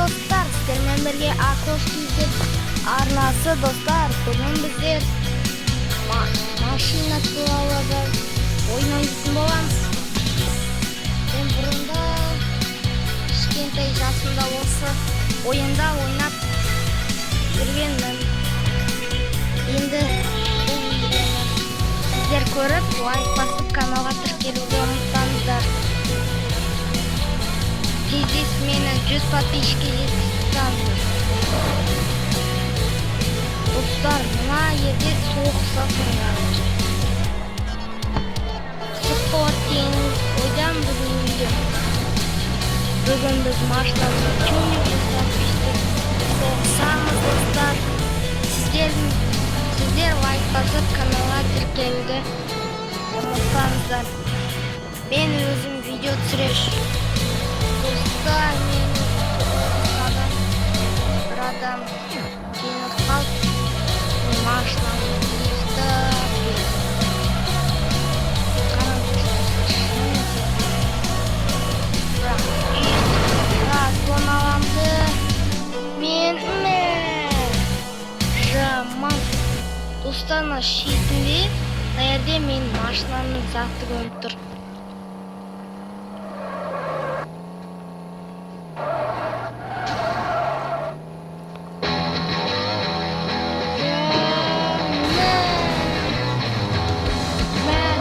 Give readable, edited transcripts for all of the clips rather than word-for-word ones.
достар, сіздермен бірге Ақош Кизет арнасы достар. Бүгін біздер машина туралы ойнайтын боламыз. Мен бұрында кішкентай жасымда осы ойында ойнап жүргенмін. Енді сіздер көріп, лайк басып, каналға тіркелуді ұмытпаңыздар. Тез мені 100 подписчикке жеткізіңіздер. Достар, мына жерде соғысасыңдар. Спорт дегеніңіз ойдан бүгін біз машинаны тюнинг жасап өстіп соғысамыз достар. Сіздер лайк басып каналға тіркелуді ұмытпаңыздар. Мен өзім видео түсіреш. Достар, мен бір адам кеніп қалып, машинаны естіп бірақ тоналамды мен жаман. Достарына шетінде әерде мен машинаның заты көріп тұр.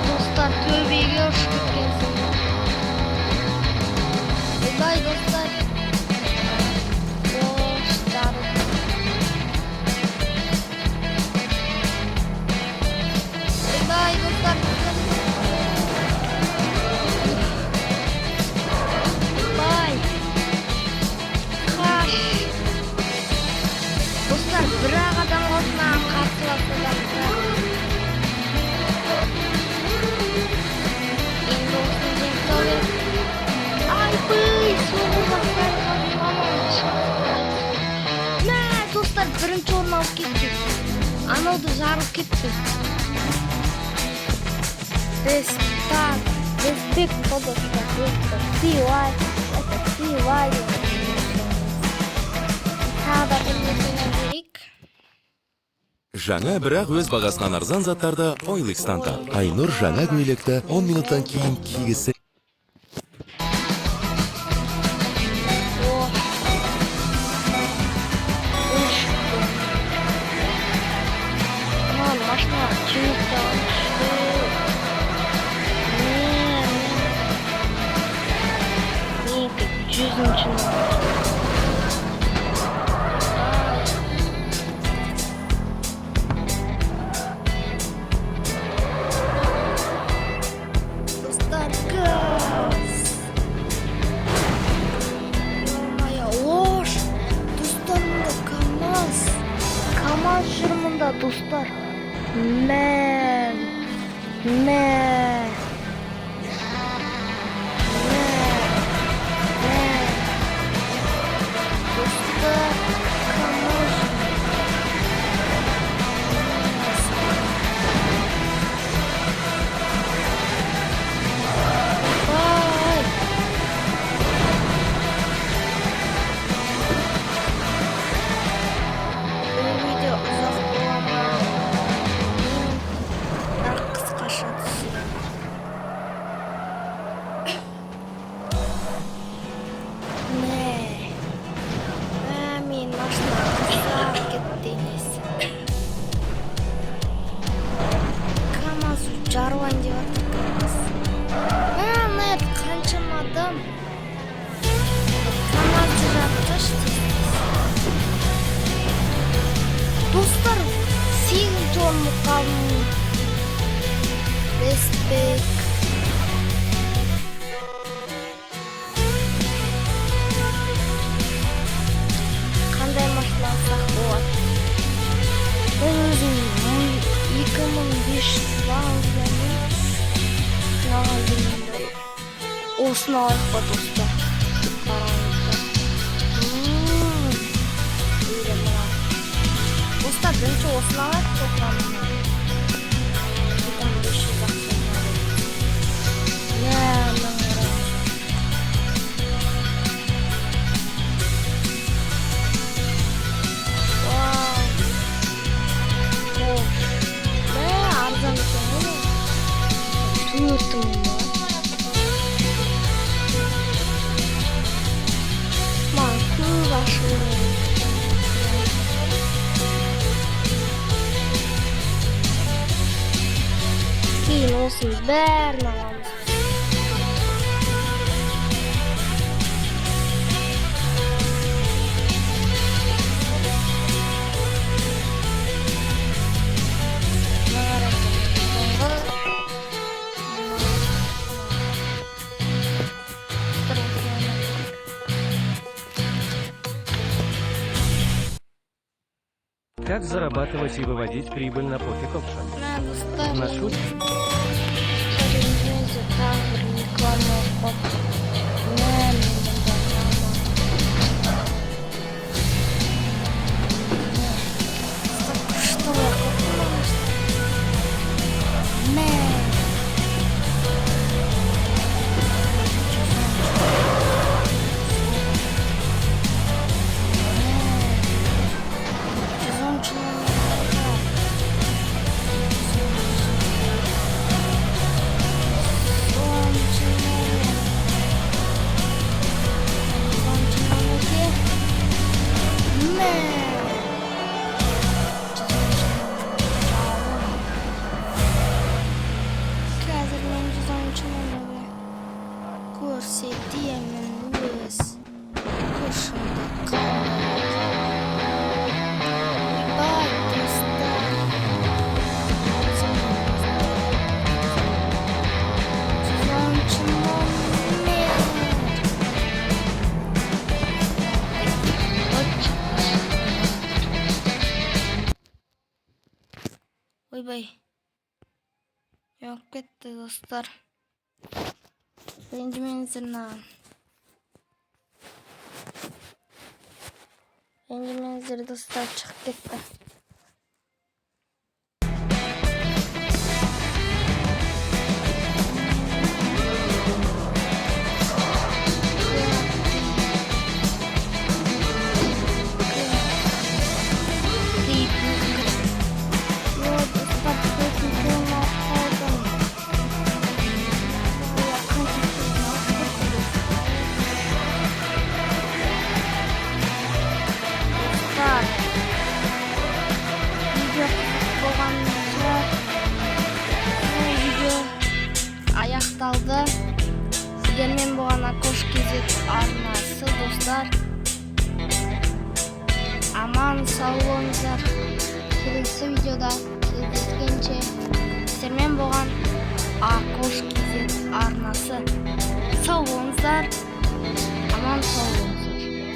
Достар, төбеге ұшып кеткенсің. Бай достар. Bye dostlar. Bye. Kaç. Dostlar, bir adam olsa karşılaştılar. Endi olsun deb so'rab. Ay bıy, so'rabsan qolmamoq. Na, dostlar, birinchi o'rin olib ketdi. Anavda jarib ketdi. Респект, подошла, CY, это CY. Тағы да білмесіне керек. Жаңа бірақ өз бағасынан арзан заттарды OLX-тан. Айнұр жаңа көйлекті 10 минуттан кейін кигісі. Машина чүнікті жүзінші достар, газ ош достар, мұнда КамАЗ жүр мұнда достар. Мен жаруан деп атырмыз. Мына қаншама адам КамАЗды жатқышты. Достар, 8 орын қалдым. Респект. Қандай машина алсақ болады? Мен өзім 2500 алғанмын. Осыны алайық па достар? Достар, бірінші осыны алайық тоқламын. 2500 ақсын. Keyin osini bärini alamiz. Как зарабатывать и выводить прибыль на Profit Option? Mana dostlar, На шут? Çelimizde tağır yıklanma kop. Ne Что я купила? Не. Сезон Ko'rsatayman o'z qo'shimda Bye, do'stlar. Oyboy. Yo'q ketdi do'stlar. Birinchi menzildan. Birinchi menzil do'stlar chiqib ketdi. Аяқталды. Сіздермен болған Акош кезет арнасы достар. Аман сау болыңыздар. Келесі видеода кездескенше сіздермен болған Акош кезет арнасы. Сау болыңыздар.